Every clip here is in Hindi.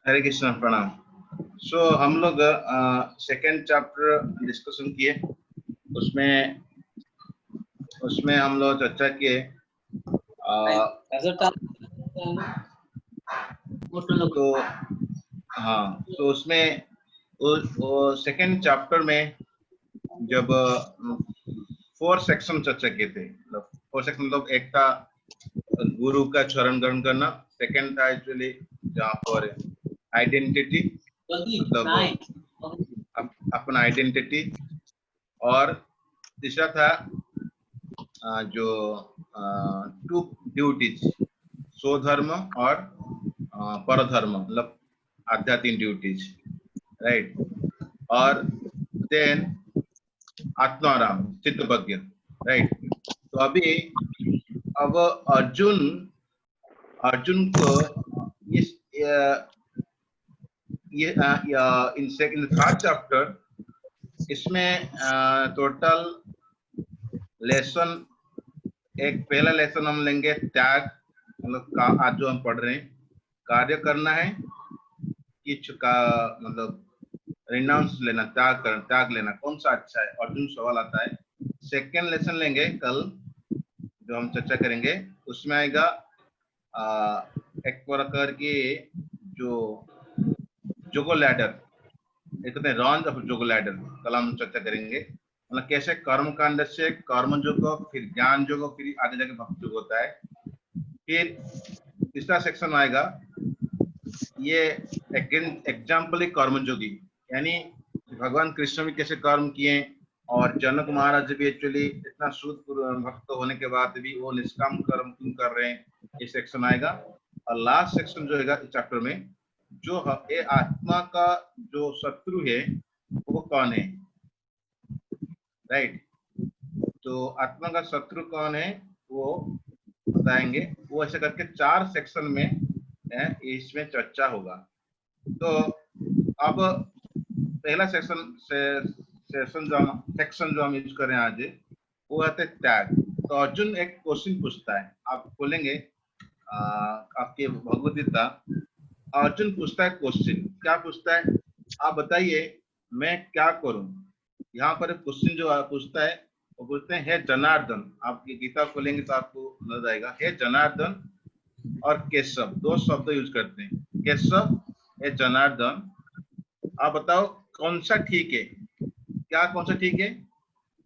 हरे कृष्ण, प्रणाम। हम लोग सेकेंड चैप्टर डिस्कशन किए। उसमें उसमें हम लोग चर्चा किए तो हाँ, तो उसमें वो सेकेंड चैप्टर में जब 4 सेक्शन चर्चा किए थे। मतलब 4 सेक्शन, मतलब एक था गुरु का चरण ग्रहण करना, सेकेंड था एक्चुअली जहाँ पर आइडेंटिटी, मतलब अपना आइडेंटिटी, और तीसरा था जो 2 ड्यूटीज, स्वधर्म और परधर्म, मतलब आध्यात्मिक ड्यूटीज, राइट। और देन आत्माराम, चित्तवज्ञ, राइट। तो अभी अब अर्जुन को ये इन थर्ड चैप्टर, इसमें टोटल लेसन, एक पहला लेसन हम लेंगे त्याग, मतलब आज जो हम पढ़ रहे हैं, कार्य करना है कि का मतलब रिनाउंस लेना, त्याग लेना कौन सा अच्छा है, अर्जुन सवाल आता है। सेकेंड लेसन लेंगे कल जो हम चर्चा करेंगे, उसमें आएगा एक प्रकार की जो जोगो लैडर, एक रॉन्ज ऑफ जोगो लैडर, कल हम चर्चा करेंगे। मतलब कैसे कर्म कांड से कर्म योग, फिर ज्ञान योग, फिर आगे जाके भक्ति योग होता है। फिर तीसरा सेक्शन आएगा, ये एग्जाम्पल कर्म योगी, यानी भगवान कृष्ण भी कैसे कर्म किए, और जनक महाराज भी एक्चुअली इतना शुद्ध भक्त होने के बाद भी वो निष्काम कर्म क्यों कर रहे हैं, ये सेक्शन आएगा। और लास्ट सेक्शन जो है इस चैप्टर में, जो ये आत्मा का जो शत्रु है वो कौन है, राइट। तो आत्मा का शत्रु कौन है वो बताएंगे। वो ऐसे करके 4 सेक्शन में इसमें चर्चा होगा। तो अब पहला सेक्शन जो हम यूज कर रहे हैं आज, वो है त्याग। तो अर्जुन एक क्वेश्चन पूछता है, आप बोलेंगे आपके भगवद गीता। अर्जुन पूछता है क्वेश्चन, क्या पूछता है आप बताइए, मैं क्या करूं। यहाँ पर क्वेश्चन जो पूछता है वो पूछते हैं, हे जनार्दन। आप ये गीता खोलेंगे तो आपको नजर आएगा, हे जनार्दन और केशव, 2 शब्द यूज करते हैं, केशव, हे जनार्दन, आप बताओ कौन सा ठीक है। क्या कौन सा ठीक है,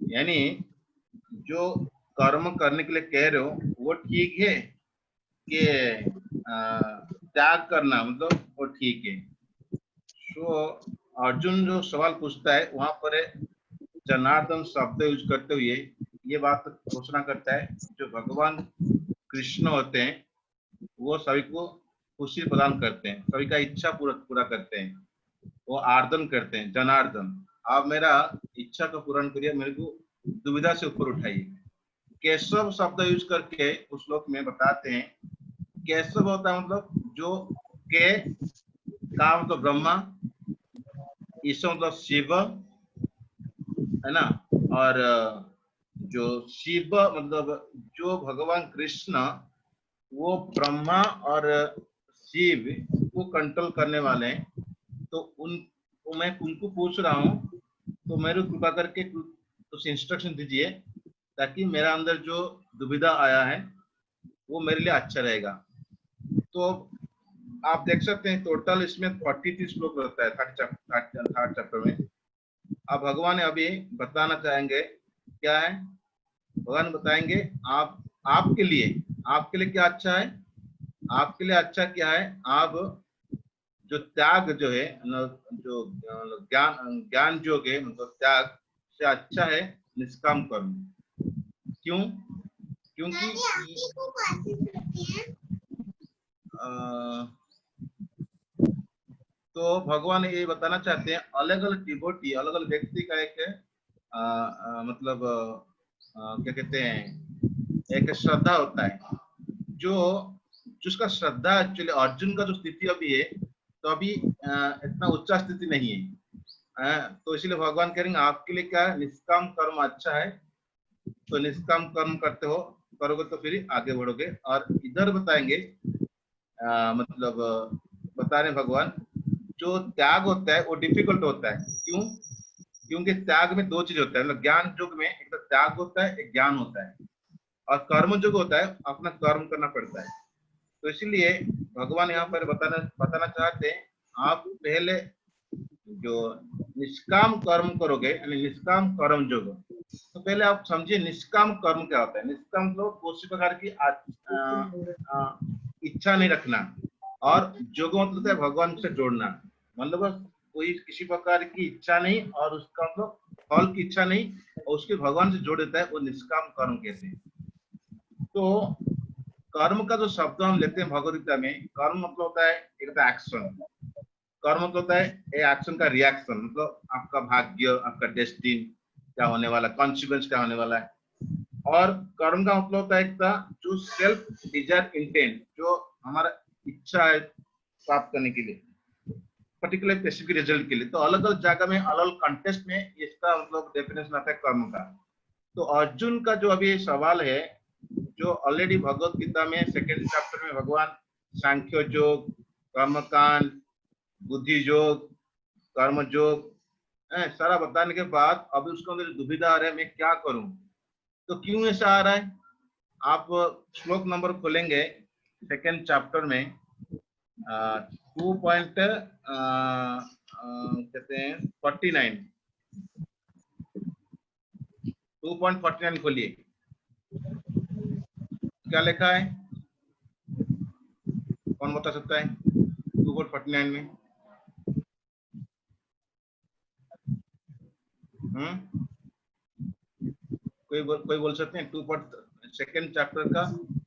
यानी जो कर्म करने के लिए कह रहे हो वो ठीक है कि त्याग करना मतलब वो ठीक है। तो अर्जुन जो सवाल पूछता है वहां पर जनार्दन शब्द यूज करते हुए ये बात घोषणा करता है, जो भगवान कृष्ण होते हैं वो सभी को खुशी प्रदान करते हैं, सभी का इच्छा पूरा करते हैं, वो आर्दन करते हैं। जनार्दन, आप मेरा इच्छा का पूर्ण करिए, मेरे को दुविधा से ऊपर उठाइए। केशव शब्द यूज करके उस श्लोक में बताते हैं, केशव होता है मतलब जो के का मतलब ब्रह्मा, ईश्वर मतलब शिव, है ना। और जो शिव मतलब जो भगवान कृष्ण, वो ब्रह्मा और शिव को कंट्रोल करने वाले हैं। तो मैं उनको पूछ रहा हूँ, तो मेरे कृपा करके कुछ इंस्ट्रक्शन दीजिए, ताकि मेरा अंदर जो दुविधा आया है वो मेरे लिए अच्छा रहेगा। तो आप देख सकते हैं टोटल इसमें 43 श्लोक रहता है थर्ड चैप्टर में। अब भगवान अभी बताना चाहेंगे क्या है, भगवान बताएंगे आपके लिए क्या अच्छा है। आपके लिए अच्छा क्या है, आप जो त्याग जो है, जो ज्ञान योग है, मतलब त्याग से अच्छा है निष्काम कर्म। क्यों? क्योंकि तो भगवान ये बताना चाहते हैं, अलग अलग डिवोटी, अलग अलग व्यक्ति का एक मतलब क्या कहते हैं, एक श्रद्धा होता है, जो जिसका श्रद्धा एक्चुअली अर्जुन का जो स्थिति अभी है, तो अभी इतना उच्च स्थिति नहीं है। तो इसलिए भगवान कह रहे हैं आपके लिए क्या निष्काम कर्म अच्छा है, तो निष्काम कर्म करते हो, करोगे तो फिर आगे बढ़ोगे। और इधर बताएंगे मतलब बता रहे भगवान जो त्याग होता है वो डिफिकल्ट होता है। क्यों? क्योंकि त्याग में दो चीज होता है, मतलब ज्ञान युग में एक तो त्याग होता है, एक ज्ञान होता है, और कर्म युग होता है अपना कर्म करना पड़ता है। तो इसीलिए भगवान यहाँ पर बताना चाहते हैं, आप पहले जो निष्काम कर्म करोगे, यानी निष्काम कर्म योग, तो पहले आप समझिए निष्काम कर्म क्या होता है। निष्काम मतलब किसी प्रकार की इच्छा नहीं रखना, और योग मतलब है भगवान से जोड़ना, मतलब कोई किसी प्रकार की इच्छा नहीं और उसका मतलब फल की इच्छा नहीं, और उसके भगवान से जोड़ देता है, वो निष्काम कर्म कहते हैं। तो कर्म का जो शब्द हम लेते हैं भगवद गीता में, कर्म मतलब होता है एक तो एक्शन, कर्म मतलब होता है ए एक्शन का रिएक्शन, मतलब आपका भाग्य, आपका डेस्टिन क्या होने वाला, कॉन्सिक्वेंस क्या होने वाला है। और कर्म का मतलब होता है एक जो सेल्फ डिजायर इंटेंट, जो हमारा इच्छा है प्राप्त करने के लिए, पर्टिकुलर स्पेसिफिक रिजल्ट के लिए। तो अलग अलग जगह में, अलग अलग कंटेस्ट में इसका मतलब डेफिनेशन आता है कर्म का। तो अर्जुन का जो अभी सवाल है, जो ऑलरेडी भगवत गीता में सेकेंड चैप्टर में भगवान सांख्य योग, कर्मकांड, बुद्धि योग, कर्म योग सारा बताने के बाद अभी उसको अंदर दुविधा आ रहा है, मैं क्या करूं। तो क्यों ऐसा आ रहा है, आप श्लोक नंबर खोलेंगे सेकेंड चैप्टर में, 2 कहते हैं 49, 2.49 खोलिए, क्या लिखा है, कौन बता सकता है 2.49 में? कोई बोल सकते हैं? सेकेंड चैप्टर का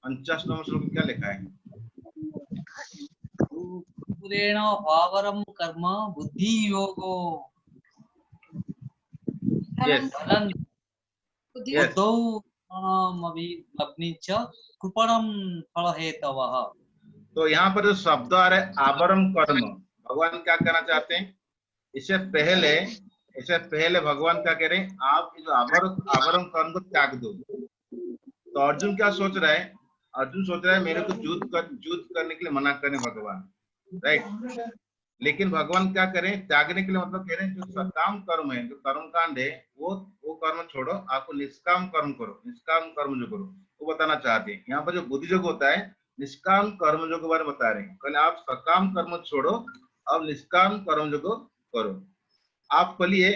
49 नंबर श्लोक में क्या लिखा है? पूरेण वावरम कर्म बुद्धि योगो यस यस। कृपणम फल हेतवः। तो यहाँ पर जो शब्द आ रहा है आबरम कर्म, भगवान क्या कहना चाहते हैं? इससे पहले भगवान क्या कह रहे हैं, आप इस आबरम कर्म को त्याग दो। तो अर्जुन क्या सोच रहा है? अर्जुन सोच रहा है मेरे को युद्ध करने के लिए मना करें भगवान, राइट। लेकिन भगवान क्या करें, त्यागने के लिए मतलब कह रहे हैं जो सकाम कर्म है, जो कर्म कांड है, वो कर्म छोड़ो, आपको निष्काम कर्म करो, निष्काम कर्म जो करो, वो बताना चाहते हैं। यहाँ पर जो बुद्धि योग होता है, निष्काम कर्म योग के बारे में बता रहे हैं। पहले आप सकाम कर्म छोड़ो, अब निष्काम कर्म योग करो। आप खोलिए,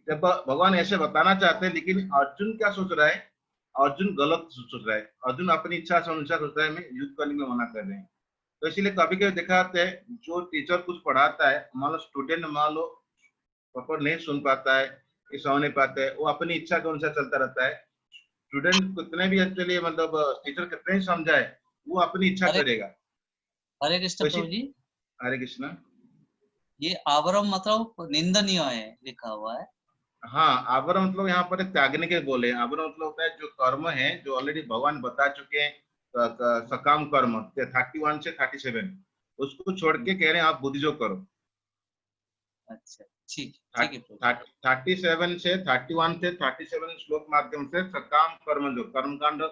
जब भगवान ऐसे बताना चाहते हैं, लेकिन अर्जुन क्या सोच रहा है? अर्जुन गलत सोच रहा है। अर्जुन अपनी इच्छा से अनुसार सोच रहा है, मैं युद्ध करने के लिए मना कर रहे हैं। तो इसीलिए कभी कभी देखा जाता है, जो टीचर कुछ पढ़ाता है, मान लो स्टूडेंट मान लो प्रॉपर नहीं सुन पाता है, समझ नहीं पाता है, वो अपनी इच्छा के अनुसार चलता रहता है। स्टूडेंट कितने भी एक्चुअली मतलब टीचर कितने ही समझाए, वो अपनी इच्छा हरे करेगा। हरे तो कृष्ण इसी, प्रभु जी, हरे कृष्णा। ये आवरम मतलब निंदनीय है लिखा हुआ है। हाँ, आवर मतलब यहाँ पर त्यागने के बोले, आवर मतलब होता है जो कर्म है, जो ऑलरेडी भगवान बता चुके हैं, सकाम कर्म 31 से 37, उसको छोड़ के कह रहे हैं आप बुद्धि जो करो। अच्छा, ठीक ठीक है प्रभु। 37 से 31 से 37 श्लोक माध्यम से सकाम कर्म, जो कर्मकांड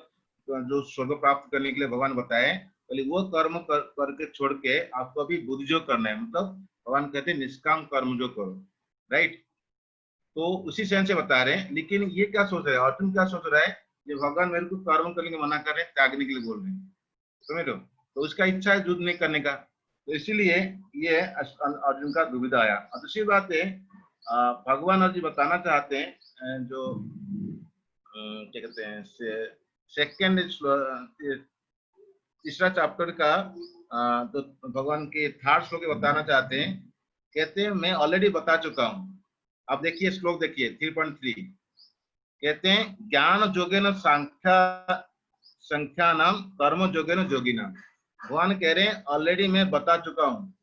जो स्वर्ग प्राप्त करने के लिए भगवान बताए, बोले वो कर्म करके छोड़ के आपको अभी बुद्धि जो करना है, मतलब भगवान कहते हैं निष्काम कर्म जो करो, राइट। तो उसी सेंस से बता रहे हैं। लेकिन ये क्या सोच रहे हैं, अर्जुन क्या सोच रहा है, जो भगवान मेरे को कर्म करने के मना कर रहे हैं, त्यागने के लिए बोल रहे हैं, समझ लो। तो उसका इच्छा है युद्ध नहीं करने का, तो इसीलिए ये अर्जुन का दुविधा आया। और दूसरी बात है, भगवान अर्जुन बताना चाहते हैं, जो क्या कहते हैं, सेकेंड तीसरा चैप्टर का तो भगवान के थर्ड श्लोक बताना चाहते हैं। कहते हैं मैं ऑलरेडी बता चुका हूं। अब देखिए श्लोक देखिए 3.3, कहते हैं ज्ञान जोगेन संख्या नाम कर्म जोगेन जोगिना। भगवान कह रहे हैं ऑलरेडी मैं बता चुका हूँ,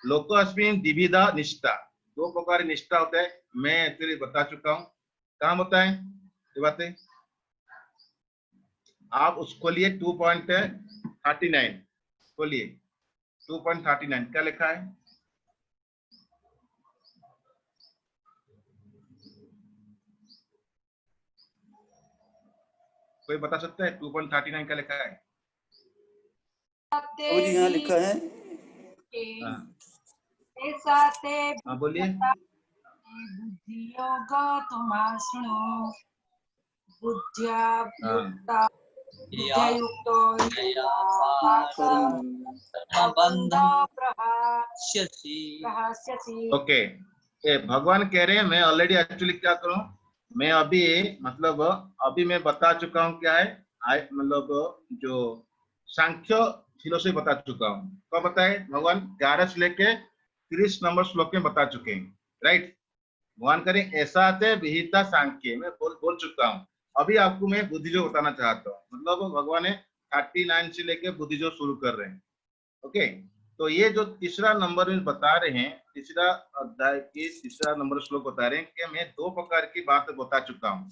लोकोस्मिन द्विविधा निष्ठा, दो प्रकार की निष्ठा होता है, मैं एक्चुअली बता चुका हूँ। कहाँ बताए ये बातें? आप उसको लिए 2.39 खोलिए, 2.39 क्या लिखा है? कोई बता सकता है 2.39 क्या लिखा है? जी यहाँ लिखा है हाँ ऐसा ते हाँ बोलिए। बुद्धि योग तुमाश्रु बुद्ध्या हाँ युक्ता या बुद्ध्यायुक्तो नया पार्थ बंध प्रहास्यसि। ओके, ये भगवान कह रहे हैं मैं ऑलरेडी एक्चुअली क्या करूं, मैं अभी मतलब अभी मैं बता चुका हूं क्या है, मतलब जो सांख्य फिलोसफी बता चुका हूं। कब बताए भगवान? 11 से लेके 30 नंबर श्लोक में बता चुके हैं, राइट। भगवान करें ऐसा आते विहिता सांख्य में बोल चुका हूँ। अभी आपको मैं बुद्धि जो बताना चाहता हूँ, मतलब भगवान ने 39 से लेके बुद्धि जो शुरू कर रहे हैं। ओके, तो ये जो तीसरा नंबर में बता रहे हैं, तीसरा अध्याय की तीसरा नंबर श्लोक बता रहे हैं कि मैं दो प्रकार की बात बता चुका हूँ।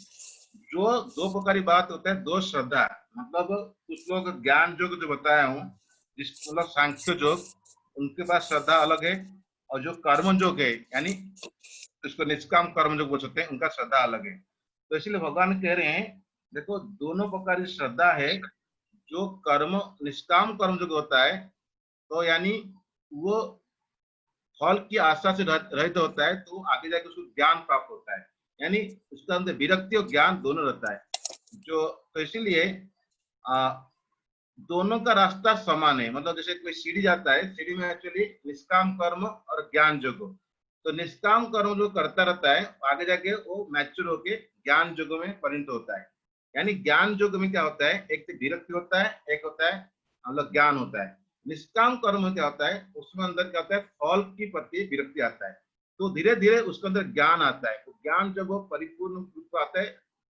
जो दो प्रकार की बात होता है, दो श्रद्धा, मतलब कुछ लोग ज्ञान योग जो बताया हूँ, जिस मतलब सांख्य योग, उनके पास श्रद्धा अलग है, और जो कर्म योग है यानी इसको निष्काम कर्म योग बोल सकते हैं, उनका श्रद्धा अलग है। तो इसलिए भगवान कह रहे हैं देखो दोनों प्रकार की श्रद्धा है। जो कर्म निष्काम कर्म योग होता है, तो यानी वो फल की आशा से रहित होता है, तो आगे जाके उसको ज्ञान प्राप्त होता है, यानी उसका अंदर विरक्ति और ज्ञान दोनों रहता है। जो तो इसीलिए दोनों का रास्ता समान है, मतलब जैसे कोई सीढ़ी जाता है, सीढ़ी में एक्चुअली निष्काम कर्म और ज्ञान योग, तो निष्काम कर्म जो करता रहता है आगे जाके वो मैच्योर होके ज्ञान योग में परिणत होता है। यानी ज्ञान योग में क्या होता है, एक तो विरक्ति होता है, एक होता है मतलब ज्ञान होता है। निष्काम कर्म में क्या होता है, उसमें अंदर क्या होता है, फल की प्रति विरक्ति आता है, तो धीरे धीरे उसके अंदर ज्ञान आता है, तो ज्ञान जब वो परिपूर्ण रूप में आता है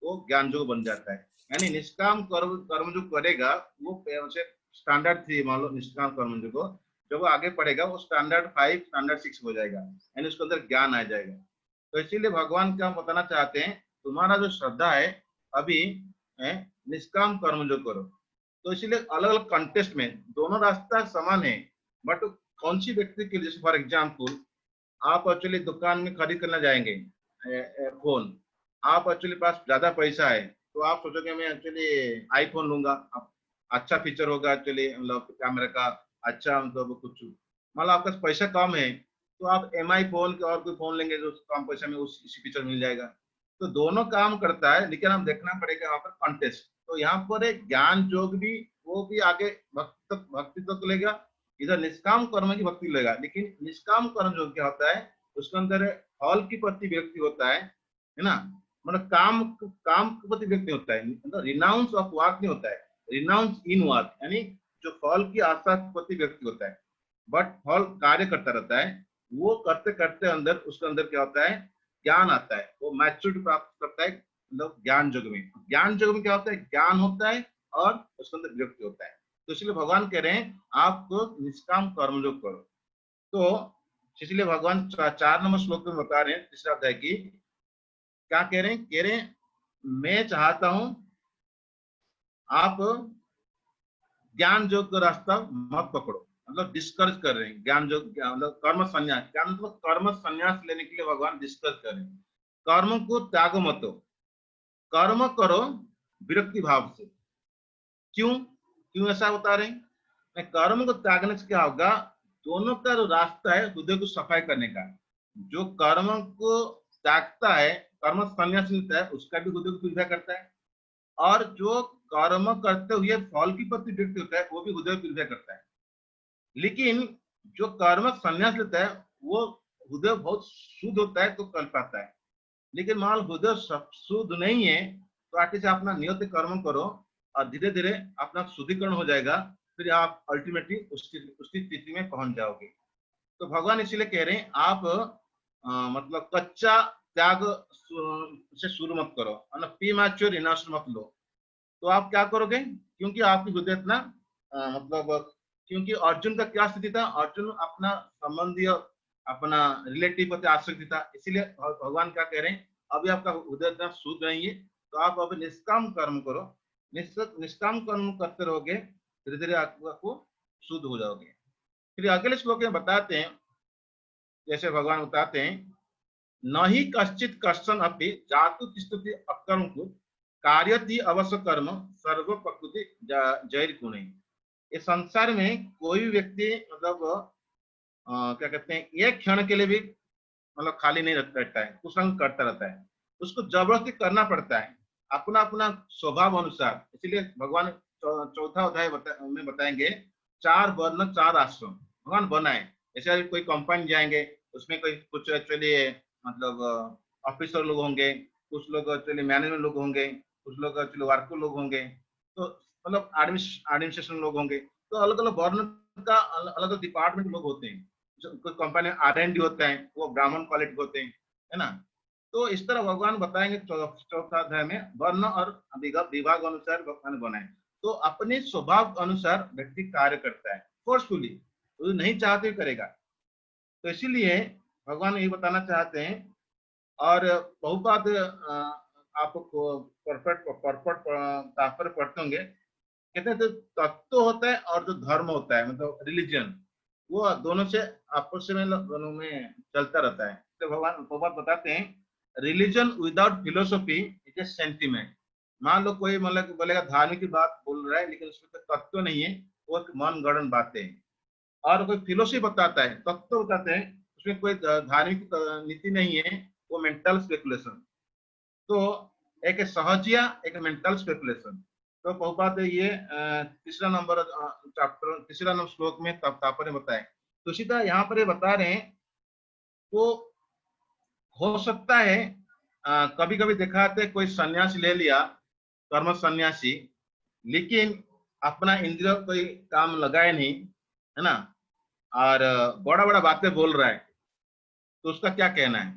वो ज्ञान योग बन जाता है। यानी निष्काम कर्म कर्म जो करेगा वो स्टैंडर्ड 3, मान लो निष्काम कर्म जो को जब वो आगे पढ़ेगा वो स्टैंडर्ड 5 स्टैंडर्ड 6 हो जाएगा, यानी उसके अंदर ज्ञान आ जाएगा। तो इसीलिए भगवान क्या बताना चाहते हैं, तुम्हारा जो श्रद्धा है अभी है निष्काम कर्म जो करो। तो इसीलिए अलग अलग कंटेस्ट में दोनों रास्ता समान है, बट कौन सी व्यक्ति के लिए, जैसे फॉर एग्जाम्पल आप एक्चुअली दुकान में खरीद करना जाएंगे फोन, आप एक्चुअली पास ज्यादा पैसा है, तो आप सोचोगे मैं एक्चुअली आईफोन लूंगा, अच्छा फीचर होगा एक्चुअली, मतलब कैमरा का अच्छा, मतलब कुछ मतलब आपका पैसा कम है तो आप एमआई फोन के और कोई फोन लेंगे जो कम पैसे में इसी फीचर मिल जाएगा। तो दोनों काम करता है, लेकिन हम देखना पड़ेगा यहाँ पर कॉन्टेस्ट। तो यहाँ पर एक ज्ञान योग भी वो भी आगे भक्ति तक लेगा, इधर निष्काम कर्म की भक्ति लेगा। लेकिन निष्काम कर्म जो क्या होता है, उसके अंदर फल की प्रति व्यक्ति होता है ना, मतलब काम काम के प्रति व्यक्ति होता है, मतलब रिनाउंस ऑफ वर्क नहीं होता है, रिनाउंस इन वर्क, यानी जो फल की आशा के प्रति व्यक्ति होता है, बट फल कार्य करता रहता है, वो करते करते अंदर उसके अंदर क्या होता है, ज्ञान आता है, वो मैच्योरिटी प्राप्त करता है, मतलब ज्ञान योग में। ज्ञान योग में क्या होता है, ज्ञान होता है और उसके अंदर विरक्ति होता है। तो इसलिए भगवान कह रहे हैं आपको निष्काम कर्म योग करो। तो इसलिए भगवान 4 नंबर श्लोक में बता रहे हैं तीसरा अध्याय की, क्या कह रहे हैं, कह रहे हैं मैं चाहता हूं आप ज्ञान योग का रास्ता मत पकड़ो, मतलब डिस्करेज कर रहे हैं ज्ञान योग, मतलब कर्म संन्यास, क्या मतलब कर्म संन्यास लेने के लिए भगवान डिस्कस कर रहे हैं। कर्म को त्यागो मत, कर्म करो विरक्ति भाव से। क्यों क्यों ऐसा बता रहे हैं? कर्म को त्यागने से क्या होगा, दोनों का जो रास्ता है हृदय को सफाई करने का, जो कर्म को त्यागता है, कर्म संन्यास लेता है, उसका भी हृदय को प्यूरिफाई करता है, और जो कर्म करते हुए फल की प्रति व्यक्ति होता है वो भी हृदय प्यूरिफाई करता है। लेकिन जो कर्म संन्यास लेता है वो हृदय बहुत शुद्ध होता है तो कर पाता है। लेकिन मान हृदय शुद्ध नहीं है तो आगे से अपना नियत कर्म करो और धीरे धीरे अपना शुद्धिकरण हो जाएगा, फिर आप अल्टीमेटली उसकी स्थिति में पहुंच जाओगे। तो भगवान इसीलिए कह रहे हैं आप मतलब कच्चा त्याग से शुरू मत करो, पी मैच्योर रिनाश मत लो। तो आप क्या करोगे, क्योंकि आपकी हृदय इतना मतलब, क्योंकि अर्जुन का क्या स्थिति था, अर्जुन अपना संबंधी अपना रिलेटिव प्रति आसक्ति था, इसीलिए भगवान क्या कह रहे हैं, अभी आपका हृदय इतना शुद्ध नहीं है तो आप अभी निष्काम कर्म करो, निष्काम कर्म करते रहोगे, धीरे धीरे आपको शुद्ध हो जाओगे। फिर अगले श्लोक में बताते हैं, जैसे भगवान बताते हैं न ही कश्चित कश्चन अपि जातु तिष्ठति अकर्म को कार्यति अवश्य कर्म सर्व प्रकृति जैर गुण। इस संसार में कोई भी व्यक्ति मतलब क्या कहते हैं, एक क्षण के लिए भी मतलब खाली नहीं रहता है, कुछ ना कुछ करता रहता है। उसको जबरदस्ती करना पड़ता है अपना अपना स्वभाव अनुसार। इसीलिए भगवान चौथा अध्याय में बताएंगे 4 वर्ण 4 आश्रम भगवान बनाए। जैसे कोई कंपनी जाएंगे, उसमें कोई कुछ एक्चुअली मतलब ऑफिसर लोग होंगे, कुछ लोग एक्चुअली मैनेजमेंट लोग होंगे, कुछ लोग एक्चुअली वर्कर लोग होंगे, तो मतलब एडमिनिस्ट्रेशन लोग होंगे। तो अलग अलग वर्ण का अलग अलग डिपार्टमेंट लोग होते हैं। कोई कंपनी R&D होता है, वो ब्राह्मण क्वालिटी होते हैं, है ना। तो इस तरह भगवान बताएंगे चौथा अध्याय में वर्ण और विभाग अनुसार भगवान बनाए। तो अपने स्वभाव अनुसार व्यक्ति कार्य करता है, फोर्सफुली, तो नहीं चाहते करेगा। तो इसीलिए भगवान ये बताना चाहते हैं। और बहुपात आपको परफेक्ट परफेक्ट तात्पर्य पढ़ते होंगे, कहते हैं जो तत्व होता है और जो धर्म होता है मतलब रिलीजन, वो दोनों से आपस में दोनों में चलता रहता है। तो भगवान प्रभुपाद बताते हैं religion without philosophy is a sentiment. मान लो कोई मतलब बोलेगा धार्मिक की बात बोल रहा है लेकिन उसमें तो तत्व नहीं है, वो एक मन गढ़ बातें हैं। और कोई फिलोसफी बताता है, तत्व बताते हैं, उसमें कोई धार्मिक नीति नहीं है, वो मेंटल स्पेकुलेशन। तो एक सहजिया, एक मेंटल स्पेकुलेशन। तो प्रभुपाद ये तीसरा नंबर चैप्टर तीसरा नंबर श्लोक में तात्पर्य बताए। तो इसी तरह यहाँ पर ये बता रहे हैं, तो हो सकता है कभी कभी दिखाते कोई सन्यासी ले लिया, कर्म सन्यासी, लेकिन अपना इंद्रिय कोई काम लगाए नहीं, है ना, और बड़ा बड़ा बातें बोल रहा है, तो उसका क्या कहना है?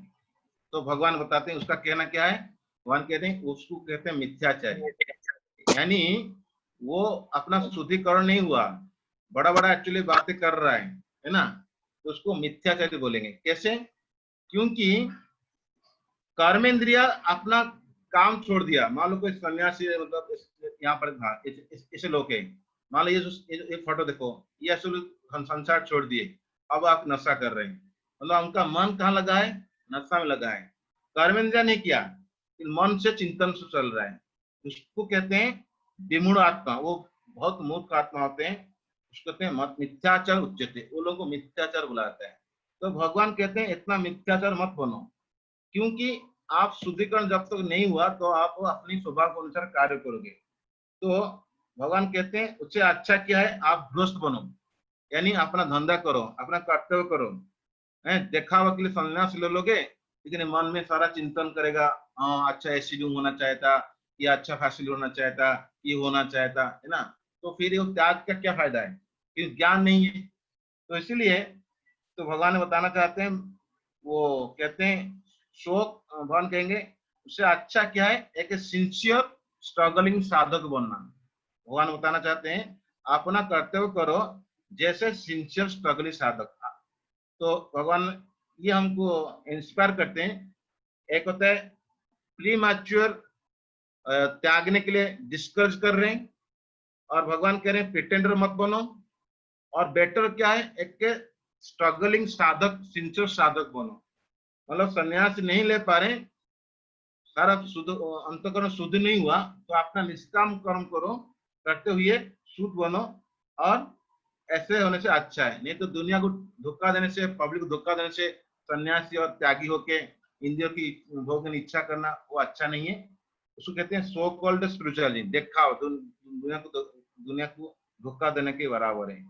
तो भगवान बताते हैं उसका कहना क्या है। भगवान कहते हैं उसको कहते हैं मिथ्याचारी, यानी वो अपना शुद्धिकरण नहीं हुआ, बड़ा बड़ा एक्चुअली बातें कर रहा है ना, तो उसको मिथ्याचारी बोलेंगे। कैसे? क्योंकि कर्मेंद्रिया अपना काम छोड़ दिया। मान लो कोई सन्यासी मतलब यहाँ पर था, ऐसे लोग हैं, मान लो ये फोटो देखो, ये असल संसार छोड़ दिए, अब आप नशा कर रहे हैं, मतलब उनका मन कहाँ लगा है? नशा में लगा है। कर्मेंद्रिया नहीं किया, मन से चिंतन से चल रहा है, उसको कहते हैं विमूढ़ आत्मा। वो बहुत मूर्ख आत्मा होते हैं, उसको कहते हैं मिथ्याचार उच्चते, वो लोगों को मिथ्याचार बुलाता है। तो भगवान कहते हैं इतना मिथ्याचार मत बनो, क्योंकि आप शुद्धिकरण जब तक नहीं हुआ तो आप अपनी स्वभाव के अनुसार कार्य करोगे। तो भगवान कहते हैं उससे अच्छा क्या है, आप गृहस्थ बनो, यानी अपना धंधा करो, अपना कर्तव्य करो। दिखावा के लिए संन्यास ले लोगे लेकिन मन में सारा चिंतन करेगा, हाँ अच्छा ऐसी रूम होना चाहिए था, ये अच्छा फैसिलिटी होना चाहिए था, ये होना चाहिए था, है ना। तो फिर वो त्याग का क्या फायदा है, क्योंकि ज्ञान नहीं है। तो इसीलिए तो भगवान बताना चाहते हैं, वो कहते हैं शोक, भगवान कहेंगे उससे अच्छा क्या है, एक सिंसियर स्ट्रगलिंग साधक बनना। भगवान बताना चाहते हैं अपना कर्तव्य करो जैसे सिंसियर स्ट्रगलिंग साधक। तो भगवान ये हमको इंस्पायर करते हैं। एक होता है प्री मैच्योर, त्यागने के लिए डिस्करेज कर रहे हैं, और भगवान कह रहे हैं प्रिटेंडर मत बनो। और बेटर क्या है, एक स्ट्रगलिंग साधक, सिंसियर साधक बनो। मतलब सन्यास नहीं ले पा रहे, सारा शुद्ध अंतकरण शुद्ध नहीं हुआ, तो अपना निष्काम कर्म करो, करते हुए शुद्ध बनो। और ऐसे होने से अच्छा है, नहीं तो दुनिया को धोखा देने से, पब्लिक को धोखा देने से सन्यासी और त्यागी होके इंद्रियों की भोग की इच्छा करना वो अच्छा नहीं है। उसको कहते हैं सो कॉल्ड स्पिरिचुअलिज्म, देखा दुनिया को धोखा देने के बराबर है।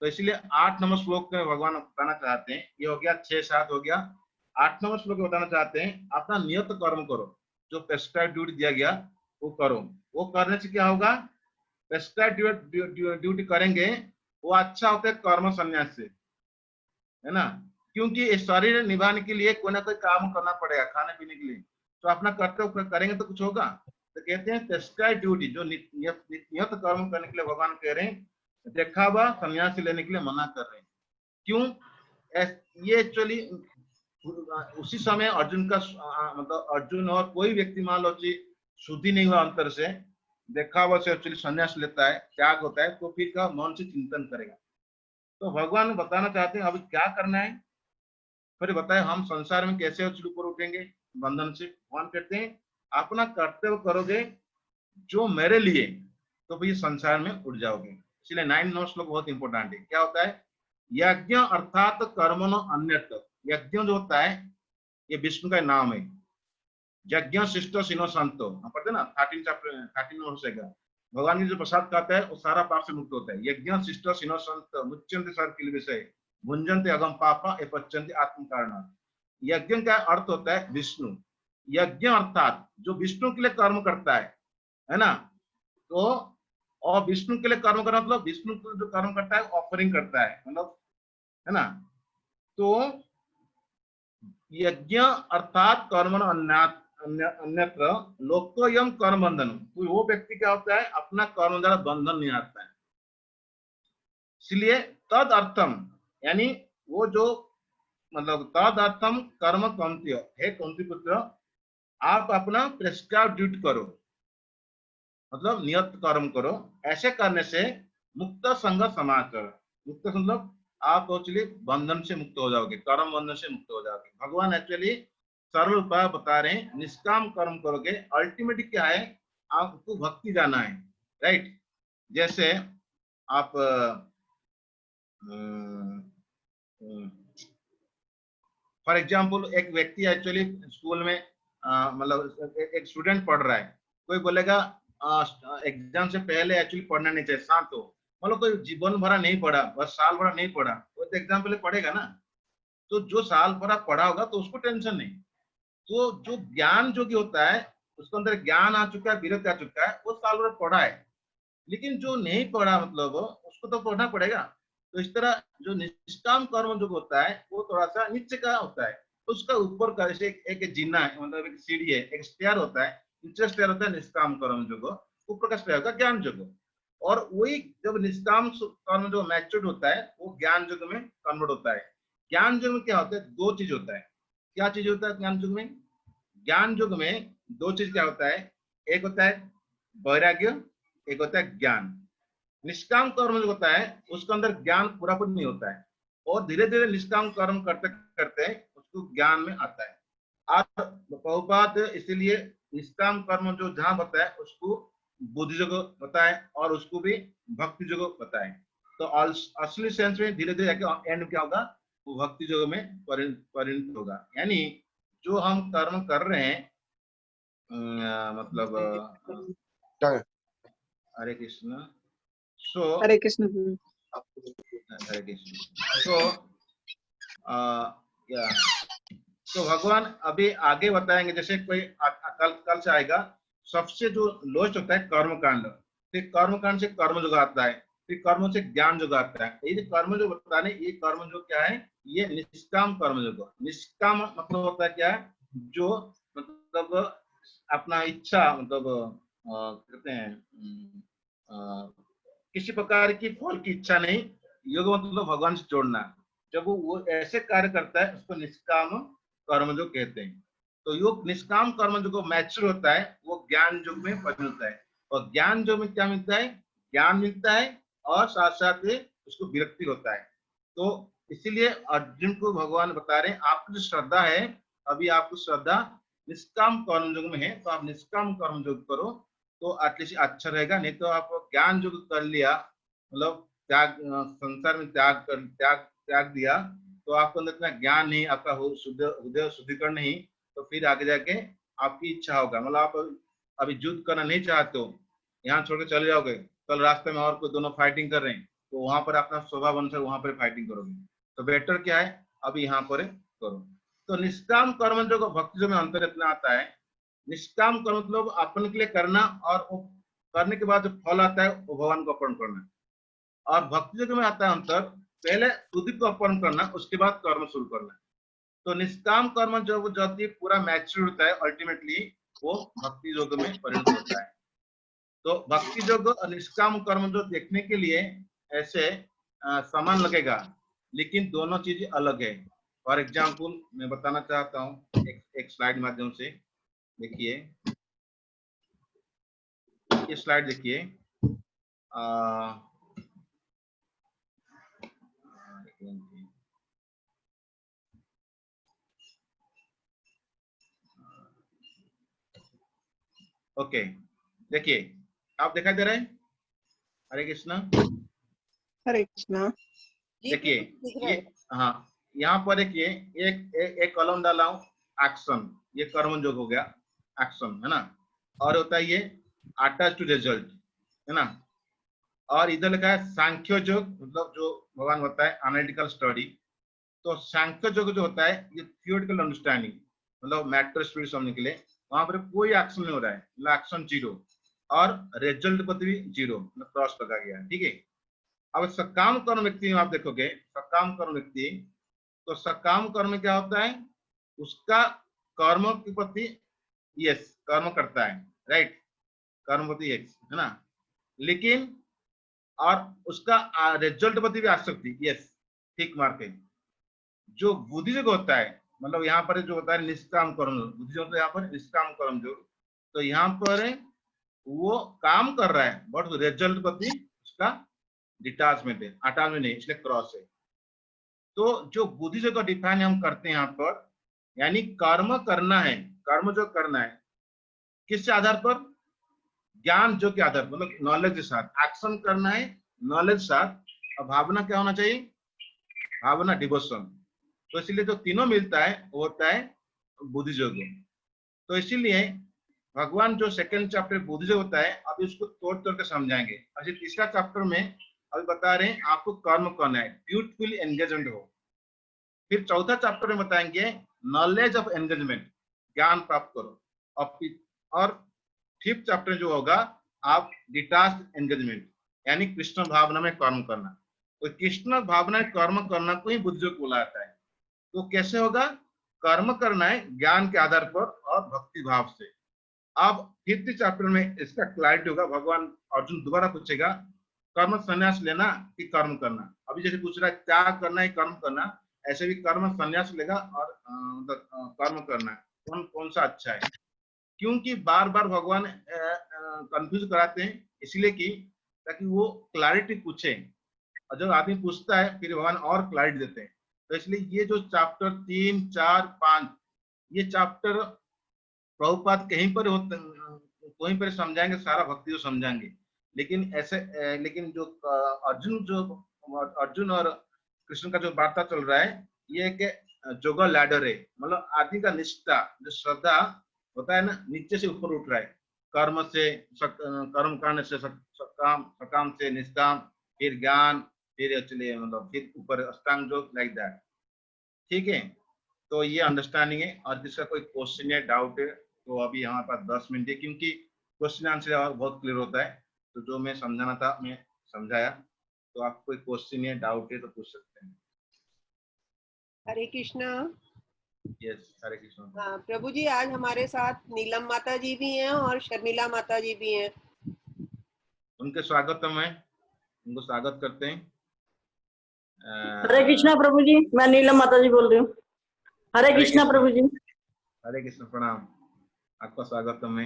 तो इसलिए 8 नंबर श्लोक में भगवान बताना चाहते हैं, ये हो गया 6-7 हो गया। 8 नंबर श्लोक में बताना चाहते हैं अपना नियत कर्म करो, जो प्रेस्क्राइब ड्यूटी दिया गया वो करो। वो करने से क्या होगा, प्रेस्क्राइब ड्यूटी करेंगे वो अच्छा होता है कर्म संन्यास से, है ना। क्योंकि शरीर निभाने के लिए कोई ना कोई काम करना पड़ेगा, खाने पीने के लिए, तो अपना कर्तव्य करेंगे तो कुछ होगा। तो कहते हैं प्रेस्क्राइब ड्यूटी, जो नियत कर्म करने के लिए भगवान कह रहे हैं, देखावा संन्यास लेने के लिए मना कर रहे हैं। क्यों? ये एक्चुअली उसी समय अर्जुन का मतलब अर्जुन और कोई व्यक्ति मान लो जी शुद्धि नहीं हुआ अंतर से, देखावा से एक्चुअली संन्यास लेता है, त्याग होता है, तो फिर का मन से चिंतन करेगा। तो भगवान बताना चाहते हैं अभी क्या करना है, फिर बताए हम संसार में कैसे ऊपर उठेंगे बंधन से। भगवान कहते हैं अपना कर्तव्य करोगे जो मेरे लिए, तो फिर संसार में उठ जाओगे। इसलिए 9 नंबर श्लोक बहुत इंपॉर्टेंट है। क्या होता है, यज्ञ अर्थात कर्मणो अन्यत्र। यज्ञ जो होता है ये विष्णु का नाम है। यज्ञ शिष्ट सिनो संतो, हम पढ़ते ना 13 चैप्टर 13 वर्ष का। भगवान जी जो प्रसाद खाते हैं वो सारा पाप से मुक्त होता है। यज्ञ शिष्ट सिनो संत मुच्यन्ते सर्किल विषय भुंजन्ते अगम पापा ए पच्यन्ते आत्म कारण। यज्ञ का अर्थ होता है विष्णु। यज्ञ अर्थात जो विष्णु के लिए कर्म करता है ना। तो और विष्णु के लिए कर्म करना मतलब विष्णु जो कर्म करता है ऑफरिंग करता है, मतलब है ना। तो यज्ञ अर्थात कर्मण अन्यत्र लोकोयम कर्म बंधन। तो वो व्यक्ति क्या होता है अपना कर्म द्वारा बंधन नहीं आता है। इसलिए तद अर्थम यानी वो जो मतलब तद अर्थम कर्म कौंत्य, हे कौंती पुत्र आप अपना प्रेस्क्राइब ड्यूटी करो, मतलब नियत कर्म करो। ऐसे करने से मुक्त संग समाचार, मुक्त मतलब आप एक्चुअली बंधन से मुक्त हो जाओगे, कर्म बंधन से मुक्त हो जाओगे। भगवान एक्चुअली सरल उपाय बता रहे हैं। निष्काम कर्म करोगे अल्टीमेटली क्या है आपको भक्ति जाना है, राइट। जैसे आप फॉर एग्जाम्पल एक व्यक्ति एक्चुअली स्कूल में मतलब एक स्टूडेंट पढ़ रहा है। कोई बोलेगा एग्जाम से पहले एक्चुअली पढ़ना नहीं चाहिए, शांत हो। मतलब कोई जीवन भरा नहीं पढ़ा, बस साल भरा नहीं पढ़ा, वो तो एग्जाम पहले पढ़ेगा ना। तो जो साल भरा पढ़ा होगा तो उसको टेंशन नहीं। तो जो ज्ञान जो कि होता है उसके अंदर ज्ञान आ चुका है, विरत आ चुका है, वो साल भर पढ़ा है। लेकिन जो नहीं पढ़ा मतलब उसको तो पढ़ना पड़ेगा। तो इस तरह जो निष्काम कर्म जो होता है वो थोड़ा सा नीचे का होता है। तो उसका ऊपर का जैसे एक जीना है, मतलब एक सीढ़ी है, एक स्टेयर होता है, नीचे स्टेयर होता है निष्काम कर्म जो, ऊपर का स्टेयर होता है ज्ञान युग। और वही जब निष्काम कर्म जो मैच्योर्ड होता है वो ज्ञान युग में कन्वर्ट होता है। ज्ञान युग में क्या होता है दो चीज होता है। क्या चीज होता है ज्ञान युग में? ज्ञान युग में दो चीज क्या होता है, एक होता है वैराग्य, एक होता है ज्ञान। निष्काम कर्म जो होता है उसके अंदर ज्ञान पूरा पूरी नहीं होता है, और धीरे धीरे निष्काम कर्म करते करते उसको ज्ञान में आता है। और बहुपात इसीलिए निष्काम कर्म जो जहां बताए उसको बुद्धि योग बताए और उसको भी भक्ति योग बताए। तो असली सेंस में धीरे धीरे एंड क्या होगा वो भक्ति योग में परिणत होगा। यानी जो हम कर्म कर रहे हैं मतलब हरे कृष्ण। सो हरे कृष्ण। हरे कृष्ण। तो या तो भगवान अभी आगे बताएंगे। जैसे कोई कल कल से आएगा। सबसे जो लोएस्ट होता है कर्म कांड, फिर कर्म कांड से कर्म युग आता है, फिर कर्म से ज्ञान युग आता है। ये जो कर्म जो बताने ये कर्म जो क्या है ये निष्काम कर्म युग। निष्काम मतलब होता है क्या है जो मतलब अपना इच्छा मतलब कहते हैं किसी प्रकार की फल की इच्छा नहीं। योग मतलब भगवान से जोड़ना। जब वो ऐसे कार्य करता है उसको निष्काम कर्म जो कहते हैं। तो योग निष्काम कर्म जो मैच्योर होता है वो ज्ञान युग में परिणत होता है। और ज्ञान युग में क्या मिलता है ज्ञान मिलता है और साथ साथ उसको विरक्ति होता है। तो इसीलिए अर्जुन को भगवान बता रहे हैं आपकी जो श्रद्धा है अभी आपको श्रद्धा निष्काम कर्म युग में है तो आप निष्काम कर्म युग करो तो एटलीस्ट अच्छा रहेगा। नहीं तो आप ज्ञान युग कर लिया मतलब त्याग संसार में त्याग दिया तो आपको अंदर इतना ज्ञान नहीं, आपका हृदय शुद्धिकरण नहीं, तो फिर आगे जाके आपकी इच्छा होगा मतलब आप अभी युद्ध करना नहीं चाहते हो, यहाँ छोड़ के चले जाओगे, कल रास्ते में और कोई दोनों फाइटिंग कर रहे हैं तो वहां पर अपना स्वभाव अनुसार वहां पर फाइटिंग करोगे। तो बेटर क्या है अभी यहाँ पर करो। तो निष्काम कर्म जो भक्ति जो में अंतर इतना आता है। निष्काम कर्म मतलब अपने के लिए करना और वो करने के बाद जो फल आता है वो भगवान को अर्पण करना। और भक्ति योग में आता है अंतर, पहले खुद को अर्पण करना उसके बाद कर्म शुरू करना। तो निष्काम कर्म जो जब ये पूरा मैच्योर होता है अल्टीमेटली वो भक्ति योग में परिणत होता है। तो भक्ति योग और निष्काम कर्म जो देखने के लिए ऐसे समान लगेगा लेकिन दोनों चीजें अलग है। फॉर एग्जाम्पल मैं बताना चाहता हूँ एक स्लाइड माध्यम से। देखिए ये स्लाइड देखिए ओके देखिए आप दिखाई दे रहे हैं। हरे कृष्णा। हरे कृष्णा। जी, देखिए दिख रहा ये, है। हाँ यहाँ पर देखिए एक कॉलम डाला हूँ एक्शन, ये कर्म जोग हो गया एक्शन, है ना। और होता है ये अटैच टू रिजल्ट, है ना। और इधर लिखा है सांख्य योग, मतलब जो भगवान होता है एनालिटिकल स्टडी। तो सांख्य योग जो होता है ये थियोरेटिकल अंडरस्टैंडिंग, मतलब मैटर स्पिरिट समझने के लिए। वहां पर कोई एक्शन नहीं हो रहा है, मतलब एक्शन जीरो, और रिजल्ट पर भी जीरो, मतलब क्रॉस लगा गया है, ठीक है। अब सकाम कर्म व्यक्ति में आप देखोगे, सकाम कर्म व्यक्ति, तो सकाम कर्म में क्या होता है, उसका कर्म के प्रति यस कर्म करता है, राइट, कर्म प्रति यस, है ना। लेकिन और उसका रिजल्ट प्रति भी आसक्ति, यस, ठीक मार्क है। जो बुद्धियोग होता है, मतलब यहाँ पर जो होता है निष्काम कर्म, बुद्धियोग तो यहाँ पर निष्काम कर्म जो, तो यहाँ पर वो काम कर रहा है बट रिजल्ट प्रति उसका डिटैचमेंट है, अटैचमेंट नहीं, इसलिए क्रॉस है। तो जो बुद्धियोग का डिफाइन हम करते हैं यहाँ पर, यानी कर्म करना है, कर्म जो करना है किसके आधार पर, ज्ञान जो के आधार पर, मतलब नॉलेज के साथ एक्शन करना है, नॉलेज के साथ। और भावना क्या होना चाहिए, भावना डिवोशन। तो इसीलिए जो तीनों मिलता है वो होता है बुद्धियोग। तो इसीलिए भगवान जो सेकंड चैप्टर बुद्धियोग होता है, अभी उसको तोड़ तोड़ के समझाएंगे। अच्छा, तीसरा चैप्टर में अभी बता रहे हैं आपको कर्म करना है, ब्यूटीफुल एंगेजमेंट हो। फिर चौथा चैप्टर में बताएंगे नॉलेज ऑफ एंगेजमेंट, ज्ञान प्राप्त करो। और फिफ्थ चैप्टर जो होगा आप डिटैच्ड एंगेजमेंट, यानी कृष्ण भावना में कर्म करना। तो कृष्ण भावना में कर्म करना को ही बुद्धियोग बोला जाता है। तो कैसे होगा, कर्म करना है ज्ञान के आधार पर और भक्ति भाव से। अब फिफ्थ चैप्टर में इसका क्लैरिटी होगा, भगवान अर्जुन दोबारा पूछेगा कर्म संन्यास लेना कि कर्म करना। अभी जैसे पूछ रहा है क्या करना है, कर्म करना, ऐसे भी कर्म संन्यास लेगा और कर्म करना, कौन कौन सा अच्छा है। क्योंकि बार बार भगवान कंफ्यूज कराते हैं, इसलिए कि ताकि वो क्लैरिटी पूछे, और जब आदमी पूछता है फिर भगवान और क्लैरिटी देते हैं। तो इसलिए ये जो चैप्टर 3, 4, 5, ये चैप्टर प्रभुपाद कहीं पर होते, कहीं पर समझाएंगे, सारा भक्ति को समझाएंगे। लेकिन ऐसे लेकिन जो अर्जुन और कृष्ण का जो वार्ता चल रहा है, ये एक जोगा लैडर है, मतलब आदमी का निष्ठा जो श्रद्धा होता है ना, नीचे से ऊपर उठ रहा है, कर्म से कर्म करने से सकाम से निष्काम, फिर ज्ञान, फिर चलिए मतलब फिर ऊपर अष्टांग योग, लाइक दैट, ठीक है। तो ये अंडरस्टैंडिंग है। और किसका कोई क्वेश्चन है, डाउट है, तो अभी हमारे पास 10 मिनट है, क्योंकि क्वेश्चन आंसर बहुत क्लियर होता है। तो जो मैं समझाना था मैं समझाया। तो आप कोई क्वेश्चन है, डाउट है तो पूछ सकते हैं। हरे कृष्णा। यस, हरे कृष्ण। हाँ प्रभु जी, आज हमारे साथ नीलम माता जी भी हैं और शर्मिला माता जी भी हैं। उनके स्वागतम है, उनको स्वागत करते हैं। हरे कृष्णा प्रभु जी, मैं नीलम माता जी बोल रही हूँ। हरे कृष्णा प्रभु जी। हरे कृष्ण, प्रणाम, आपका स्वागतम है।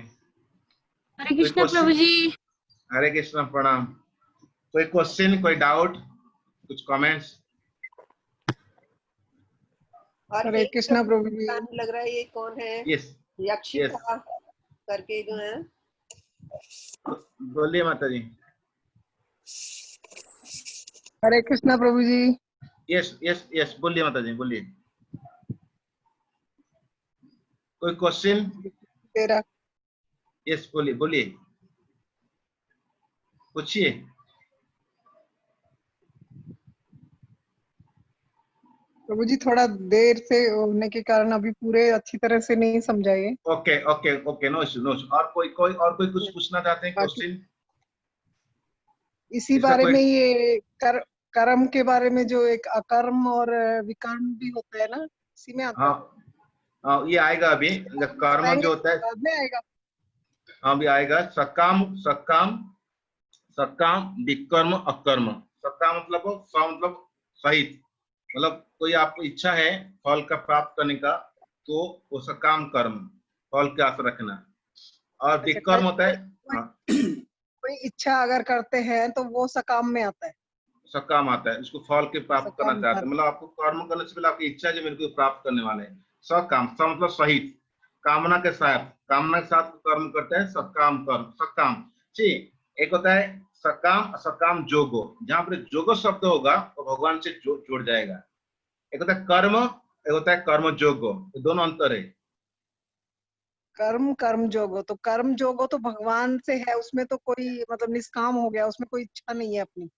हरे कृष्णा प्रभु जी। हरे कृष्ण, प्रणाम। कोई क्वेश्चन, कोई डाउट, कुछ कमेंट्स? और हरे कृष्णा प्रभु जी। लग रहा है ये कौन है? यस, यक्षिता करके जो है। बोलिए माता जी। हरे कृष्णा प्रभु जी। यस यस यस, बोलिए माता जी, बोलिए। कोई क्वेश्चन? तेरा यस, बोलिए बोलिए, पूछिए। प्रभु जी, थोड़ा देर से होने के कारण अभी पूरे अच्छी तरह से नहीं समझाए। Okay okay okay, no issue no issue. और कोई कुछ पूछना चाहते हैं क्वेश्चन? इसी इसका बारे कोई- में ये कर्म के बारे में, जो एक अकर्म और विकर्म भी होता है ना, इसी में आता है। हाँ, ये आएगा अभी। कर्म जो होता है, बाद में आएगा। हाँ भी आएगा। सकाम सकाम सकाम, विकर्म, अकर्म। सकाम मतलब मतलब सहित, मतलब कोई आपको इच्छा है फल का प्राप्त करने का, तो वो सकाम कर्म, फल की आशा रखना। और विकर्म होता है, हाँ, कोई इच्छा अगर करते हैं तो वो सकाम में आता है। सकाम आता है, उसको फल के प्राप्त करना सकाम चाहते हैं, मतलब आपको कर्म करने से पहले आपकी इच्छा है जो मेरे को प्राप्त करने वाले हैं। सकाम, स मतलब सहित, कामना के साथ, कामना के साथ कर्म करते हैं, सकाम कर्म, सकाम। ठीक, एक होता है सकाम सकाम जोगो, जहां पर जोगो शब्द होगा वो भगवान से जुड़ जाएगा। एक होता है कर्म, एक होता है कर्म जोगो, ये दोनों अंतर है। कर्म कर्म जोगो, तो कर्म जोगो तो भगवान से है, उसमें तो कोई मतलब निष्काम हो गया, उसमें कोई इच्छा नहीं है अपनी।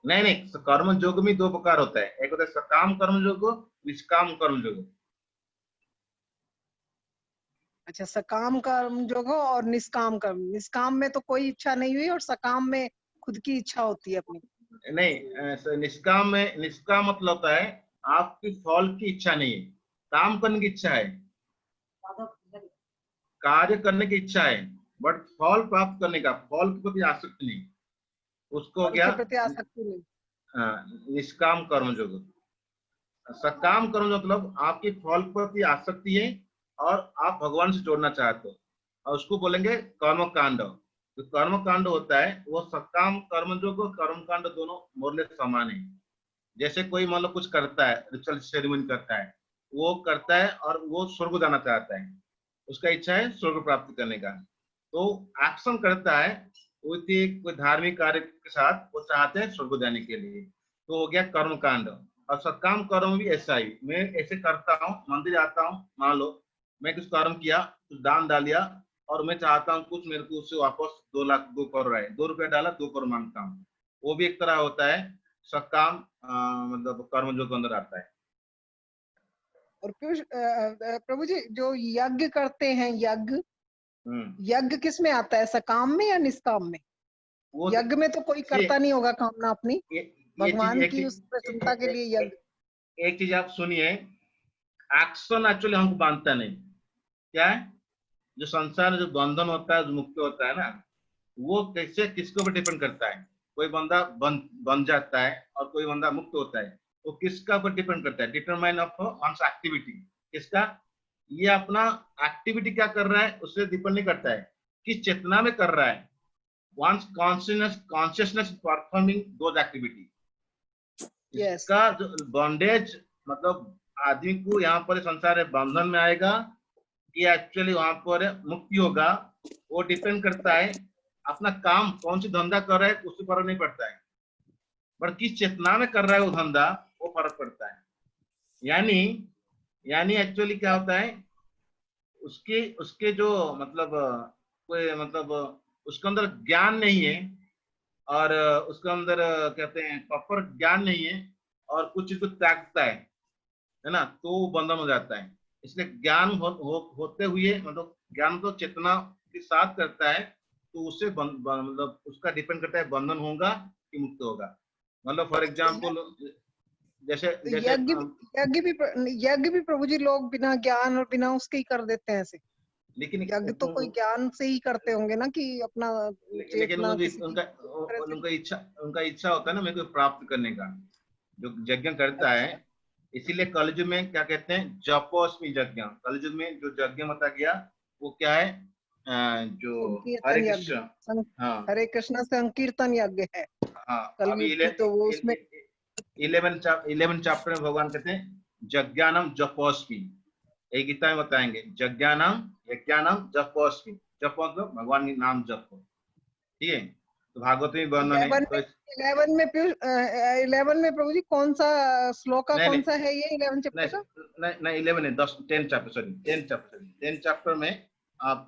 नहीं नहीं, कर्म योग में दो प्रकार होता है, एक होता है सकाम कर्म योग, निष्काम कर्म योग। अच्छा, सकाम कर्म जोगो और निष्काम कर्म। निष्काम में तो कोई इच्छा नहीं हुई और सकाम में खुद की इच्छा होती है अपनी। नहीं, निष्काम में, निष्काम मतलब होता है आपकी फल की इच्छा नहीं है, काम करने की इच्छा है, कार्य करने की इच्छा है, बट फल प्राप्त करने का, फल के प्रति आसक्ति नहीं, उसको हो फल गया के प्रति आसक्ति नहीं। निष्काम कर्म योग। सकाम कर्म मतलब आपकी फल के प्रति आसक्ति है और आप भगवान से जोड़ना चाहते हो, और उसको बोलेंगे कर्म कांड। जो कर्म कांड होता है वो सकाम कर्म योग और कर्म कांड दोनों मोरले समान है। जैसे कोई मान लो कुछ करता है, रिचुअल सेरेमनी करता है, वो करता है और वो स्वर्ग जाना चाहता है, उसका इच्छा है स्वर्ग प्राप्त करने का, तो एक्शन करता है कोई धार्मिक कार्य के साथ, वो चाहते हैं स्वर्ग जाने के लिए, तो हो गया कर्म कांड। और सकाम कर्म भी ऐसा ही, मैं ऐसे करता हूँ, मंदिर आता हूँ, मान लो मैं कुछ कर्म किया, कुछ दान डालिया, और मैं चाहता हूँ कुछ मेरे को उससे वापस 2 लाख 2 करोड़ आए, 2 रुपया डाला 2 करोड़ मांगता हूँ, वो भी एक तरह होता है सकाम मतलब कर्म जो अंदर आता है। और प्रभु जी जो यज्ञ करते हैं, यज्ञ किस में आता है, सकाम में या निष्काम में? यज्ञ में तो कोई करता नहीं होगा कामना अपनी, भगवान की उस प्रसन्नता के लिए यज्ञ। एक चीज आप सुनिए, एक्शन एक्चुअली हमको बांधता नहीं, क्या है जो संसार में जो बंधन होता है, जो मुक्ति होता है ना, वो कैसे किसके ऊपर डिपेंड करता है। कोई बंदा बन जाता है और कोई बंदा मुक्त होता है, वो किसका ऊपर डिपेंड करता है, डिटरमाइन ऑफ वंस एक्टिविटी। किसका? ये अपना एक्टिविटी क्या कर रहा है उससे डिपेंड नहीं करता है, किस चेतना में कर रहा है, once consciousness performing those activity. इसका जो बॉन्डेज मतलब आदमी को यहाँ पर संसार में बंधन में आएगा कि एक्चुअली वहां पर मुक्ति होगा, वो डिपेंड करता है अपना काम कौन सी धंधा कर रहा है, उससे फर्क नहीं पड़ता है, पर किस चेतना में कर रहा है वो धंधा, वो फर्क पड़ता है। यानी एक्चुअली क्या होता है, उसके जो मतलब कोई मतलब उसके अंदर ज्ञान नहीं है, और उसके अंदर कहते हैं प्रॉपर ज्ञान नहीं है, और कुछ चीज को त्यागता है ना, तो वो बंधन हो जाता है। इसलिए ज्ञान होते हुए मतलब ज्ञान तो चेतना के साथ करता है, तो उससे मतलब उसका डिपेंड करता है बंधन होगा कि मुक्त होगा। मतलब फॉर एग्जाम्पल जैसे यज्ञ भी प्रभु जी लोग बिना ज्ञान और बिना उसके ही कर देते हैं ऐसे, लेकिन यज्ञ तो कोई ज्ञान से ही करते होंगे ना, कि अपना लेकिन उनका इच्छा होता है ना मेरे को प्राप्त करने का, जो यज्ञ करता है। इसीलिए कलयुग में क्या कहते हैं, जपोस्मि यज्ञ। कलयुग में जो यज्ञ बता गया वो क्या है, जो हरे कृष्ण, हाँ हरे कृष्ण संकीर्तन यज्ञ है। हाँ, अभी तो वो उसमें 11 चैप्टर में भगवान कहते हैं यज्ञानम जपोस्मि, एक गीता में बताएंगे यज्ञानम जपोस्मि। जप मतलब भगवान के नाम जपो, ठीक है। तो भागवत में वर्णन है। 11 में प्रभु जी कौन सा श्लोक का कौन सा है ये 11 चैप्टर का? नहीं 11 है, 10 चैप्टर, सॉरी 10 चैप्टर में आप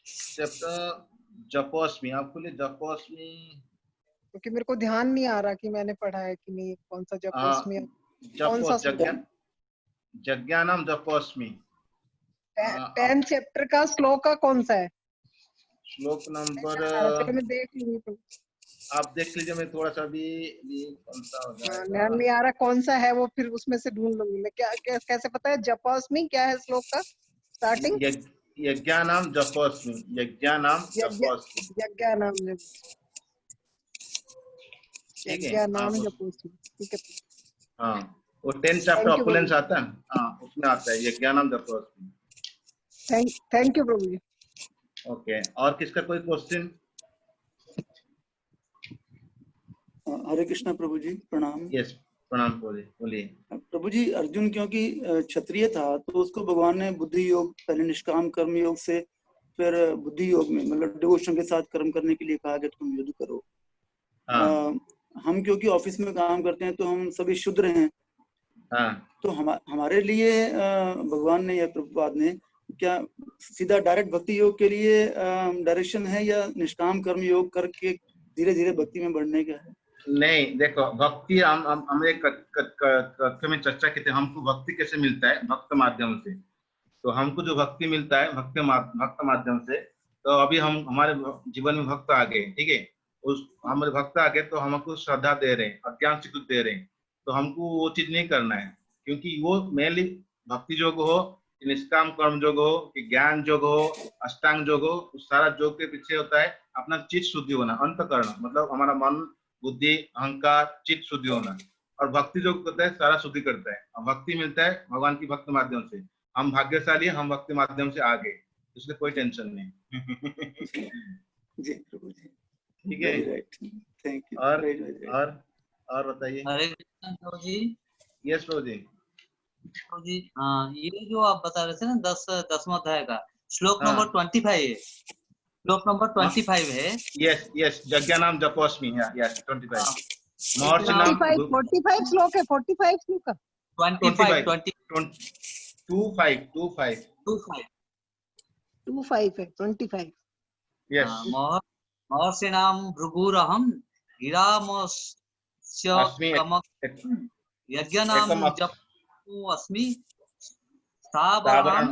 चैप्टर जपोस्मि, आप खोलिए जपोस्मि, क्योंकि मेरे को ध्यान नहीं आ रहा कि मैंने पढ़ा है कि नहीं, कौन सा जपोस्मि, कौन सा यज्ञानम जपोस्मि। 10 चैप्टर का श्लोक का कौन सा है? श्लोक नंबर मैं देख लूंगी, आप देख लीजिए, मैं थोड़ा सा भी कौन सा हो जाएगा, ध्यान नहीं आ रहा कौन सा है वो, फिर उसमें से ढूंढ लूंगी मैं। क्या कैसे पता है जपोस्मि क्या है श्लोक का स्टार्टिंग? यज्ञानाम जपोस्मि, यज्ञानाम जपोस्मि, यज्ञानाम जपोस्मि, ठीक है। हाँ, वो 10 चैप्टर ऑपुलेंस आता है, हाँ उसमें आता है यज्ञानाम जपोस्मि। थैंक यू प्रभु जी। ओके, और किसका कोई क्वेश्चन? हरे कृष्णा प्रभु जी, प्रणाम। यस, प्रणाम, बोलिए। प्रभु जी, अर्जुन क्योंकि क्षत्रिय था तो उसको भगवान ने बुद्धि योग पहले निष्काम कर्म योग से फिर बुद्धि योग में मतलब डिवोशन के साथ कर्म करने के लिए कहा गया तुम युद्ध करो। हम क्योंकि ऑफिस में काम करते हैं तो हम सभी शूद्र हैं। तो हमारे लिए भगवान ने या प्रभुपाद ने क्या सीधा डायरेक्ट भक्ति योग के लिए डायरेक्शन है या निष्काम कर्म योग करके धीरे धीरे भक्ति में बढ़ने का है? नहीं, देखो भक्ति हम एक कथ्य में चर्चा की थी, हमको भक्ति कैसे मिलता है? भक्त माध्यम से। तो हमको जो भक्ति मिलता है भक्त माध्यम से, तो अभी हम हमारे जीवन में भक्त आ गए, ठीक है, उस हमारे भक्त आ गए तो हमको श्रद्धा दे रहे हैं, अज्ञान स्वीकृति दे रहे हैं, तो हमको वो चीज नहीं करना है, क्योंकि वो मेनली भक्ति योग हो, निष्काम कर्म योग हो, कि ज्ञान योग हो, अष्टांग योग हो, उस सारा योग के पीछे होता है अपना चित्त शुद्धि होना, अंतःकरण मतलब हमारा मन, बुद्धि, अहंकार, चित्त शुद्धि होना। और भक्ति जो करता है सारा शुद्धि करता है, और भक्ति मिलता है भगवान की भक्त माध्यम से। हम भाग्यशाली हैं, हम भक्ति माध्यम से आ गए, इसलिए कोई टेंशन नहीं। जी प्रभु जी, ठीक है, थैंक यू। और बताइए। हरे कृष्ण प्रभु जी। यस प्रभु जी। प्रभु जी, हाँ, ये जो आप बता रहे थे ना 10वां अध्याय का श्लोक नंबर 25 है, श्लोक नंबर 25 है। यस यस, यज्ञानाम जपोस्मि, यस 25। महर्षि 45 श्लोक है, 45 श्लोक 25 है, 25। यस, महर्षिणाम भृगुरहं गिरामस्य कमक यज्ञनाम जपो अस्मि स्थावरं